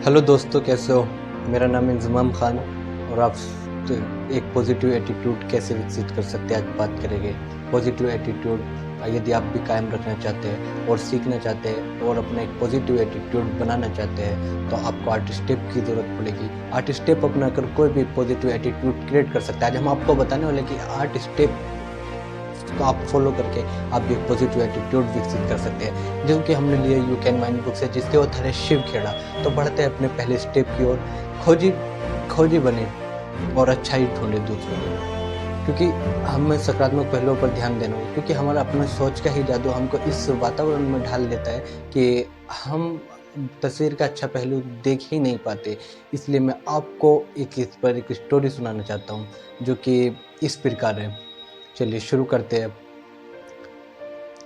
Hello दोस्तों, कैसे हो? मेरा नाम इंज़माम ख़ान और आप एक पॉजिटिव एटीट्यूड कैसे विकसित कर सकते हैं आज बात करेंगे। पॉजिटिव एटीट्यूड यदि आप भी कायम रखना चाहते हैं और सीखना चाहते हैं और अपना एक पॉजिटिव एटीट्यूड बनाना चाहते हैं तो आपको 8 स्टेप की ज़रूरत पड़ेगी। 8 स्टेप अपनाकर कोई भी पॉजिटिव एटीट्यूड क्रिएट कर सकता है। आज हम आपको बताने वाले कि 8 स्टेप को आप फॉलो करके आप भी एक पॉजिटिव एटीट्यूड विकसित कर सकते हैं। जो कि हमने लिए यू कैन माइंड बुक से, जिसके ऑथर है शिव खेड़ा। तो बढ़ते हैं अपने पहले स्टेप की ओर। खोजी बने और अच्छाई ढूंढे दूसरों में, क्योंकि हमें सकारात्मक पहलुओं पर ध्यान देना होगा, क्योंकि हमारा अपना सोच का ही जादू हमको इस वातावरण में ढाल देता है कि हम तस्वीर का अच्छा पहलू देख ही नहीं पाते। इसलिए मैं आपको इस पर एक स्टोरी सुनाना चाहता हूँ जो कि इस प्रकार है। चलिए शुरू करते हैं।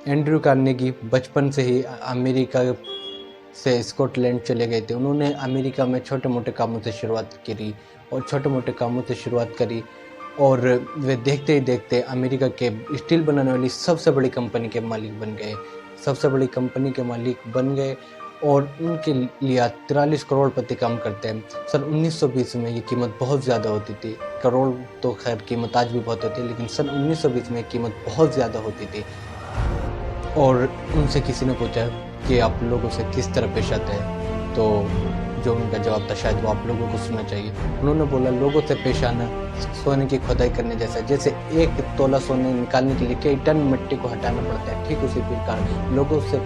एंड्रयू कार्नेगी बचपन से ही अमेरिका से स्कॉटलैंड चले गए थे। उन्होंने अमेरिका में छोटे-मोटे कामों से शुरुआत करी और वे देखते ही देखते अमेरिका के स्टील बनाने वाली सबसे बड़ी कंपनी के मालिक बन गए और उनके लिए 43 करोड़पति काम करते हैं। सन 1920 में ये कीमत बहुत ज़्यादा होती थी। करोड़ तो खैर कीमत आज भी बहुत होती है, लेकिन सन 1920 में कीमत बहुत ज़्यादा होती थी। और उनसे किसी ने पूछा कि आप लोगों से किस तरह पेश आते हैं, तो जो उनका जवाब था शायद वो आप लोगों को सुनना चाहिए। उन्होंने बोला, लोगों से पेश आना सोने की खुदाई करने जैसा है। जैसे 1 तोला सोने निकालने के लिए कई टन मिट्टी को हटाना पड़ता है, ठीक उसी प्रकार लोगों से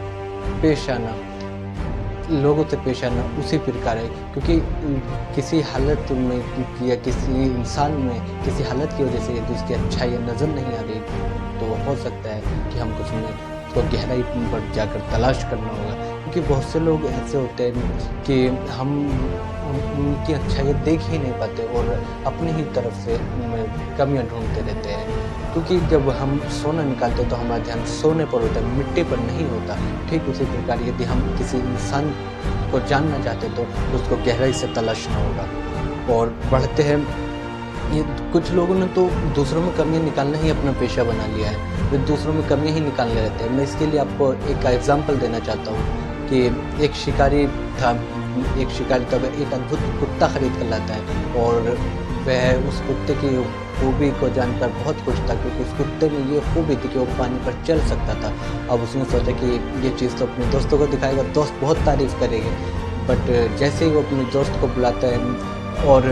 पेश आना उसी प्रकार है। क्योंकि किसी हालत में या किसी इंसान में किसी हालत की वजह से यदि उसकी अच्छाई नज़र नहीं आ रही तो हो सकता है कि हमको उसको गहराई पर जाकर तलाश करना होगा। क्योंकि बहुत से लोग ऐसे होते हैं कि हम उनकी अच्छाई देख ही नहीं पाते और अपनी ही तरफ से उनमें कमियां ढूंढते रहते हैं। क्योंकि जब हम सोना निकालते हैं तो हमारा ध्यान सोने पर होता है, मिट्टी पर नहीं होता। ठीक उसी प्रकार यदि हम किसी इंसान को जानना चाहते हैं तो उसको गहराई से तलाशना होगा। और बढ़ते हैं, ये कुछ लोगों ने तो दूसरों में कमियां निकालना ही अपना पेशा बना लिया है। वे दूसरों में कमियां ही निकालने रहते हैं। मैं इसके लिए आपको एक एग्जांपल देना चाहता हूँ कि एक शिकारी था वह एक अद्भुत कुत्ता खरीद कर लाता है और वह उस कुत्ते की खूबी को जानकर बहुत खुश था, क्योंकि उस कुत्ते में ये खूबी थी कि वो पानी पर चल सकता था। अब उसने सोचा कि ये चीज़ तो अपने दोस्तों को दिखाएगा, दोस्त बहुत तारीफ करेंगे। बट जैसे ही वो अपने दोस्त को बुलाता है और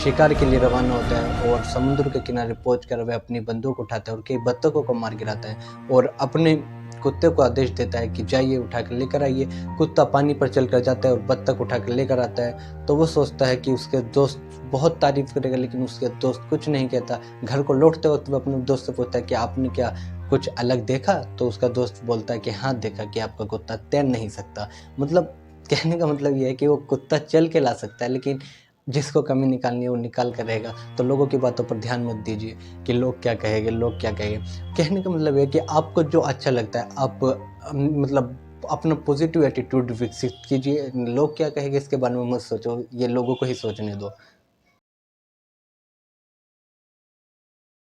शिकार के लिए रवाना होता है और समुद्र के किनारे पहुंचकर वह अपनी बंदूक उठाता है और कई बत्तखों को मार गिराता है और अपने कुत्ते को आदेश देता है कि जाइए उठाकर लेकर आइए। कुत्ता पानी पर चलकर जाता है और बत्तख उठाकर लेकर आता है। तो वो सोचता है कि उसके दोस्त बहुत तारीफ करेगा, लेकिन उसके दोस्त कुछ नहीं कहता। घर को लौटते वक्त वो अपने दोस्त से पूछता है कि आपने क्या कुछ अलग देखा? तो उसका दोस्त बोलता है कि हाँ, देखा कि आपका कुत्ता तैर नहीं सकता। मतलब कहने का मतलब ये है कि वो कुत्ता चल के ला सकता है, लेकिन जिसको कमी निकालनी है वो निकाल कर रहेगा। तो लोगों की बातों पर ध्यान मत दीजिए कि लोग क्या कहेंगे। कहने का मतलब है कि आपको जो अच्छा लगता है आप मतलब अपना पॉजिटिव एटीट्यूड विकसित कीजिए। लोग क्या कहेंगे इसके बारे में मत सोचो, ये लोगों को ही सोचने दो।